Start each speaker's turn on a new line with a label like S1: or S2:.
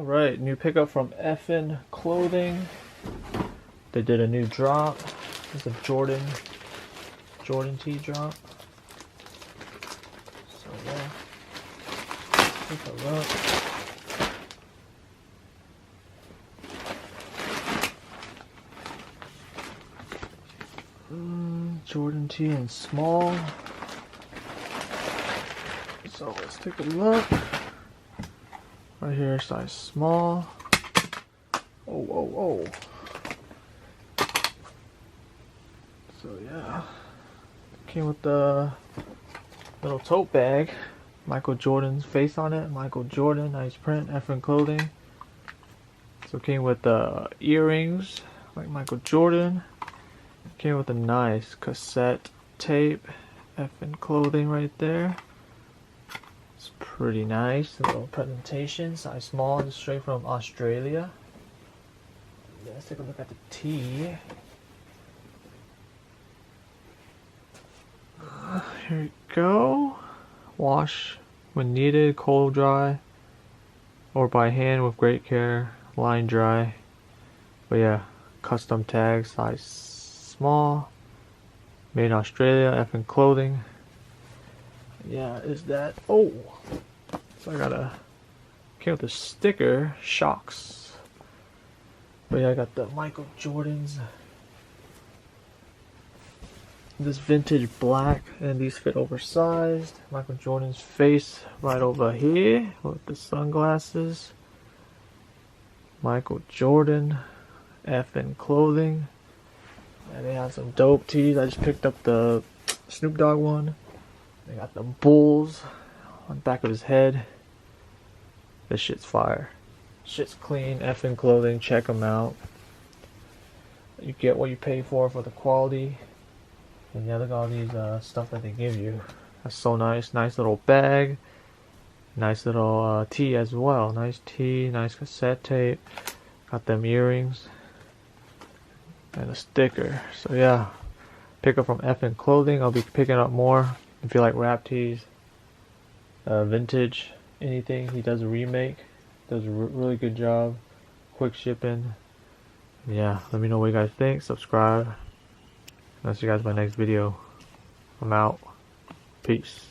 S1: Alright, new pickup from Effn Clothing. They did a new drop. It's a Jordan tee drop. So yeah, take a look. Jordan tee in small. So let's take a look. Right here, size small. Oh. So yeah, came with the little tote bag. Michael Jordan's face on it. Michael Jordan, nice print. Effn Clothing. So came with the earrings like Michael Jordan. Came with a nice cassette tape. Effn Clothing right there. It's pretty nice. A little presentation. Size small, just straight from Australia. Let's take a look at the tee. Here we go. Wash when needed, cold dry, or by hand with great care, line dry. But yeah, custom tags, size small, made in Australia, Effn Clothing. Yeah, is that, oh, so I got came with a sticker, shocks. But yeah, I got the Michael Jordans. This vintage black, and these fit oversized. Michael Jordan's face right over here with the sunglasses. Michael Jordan, Effn Clothing. And they have some dope tees. I just picked up the Snoop Dogg one. They got the bulls on the back of his head. This shit's fire. Shit's clean. Effn Clothing, check them out. You get what you pay for the quality. And yeah, look at all these stuff that they give you. That's so nice. Nice little bag. Nice little tee as well. Nice tee, nice cassette tape. Got them earrings. And a sticker. So yeah, pick up from Effn Clothing. I'll be picking up more. If you like rap tees, vintage, anything. He does a remake. Does a really good job. Quick shipping. Yeah, let me know what you guys think. Subscribe. I'll see you guys in my next video. I'm out. Peace.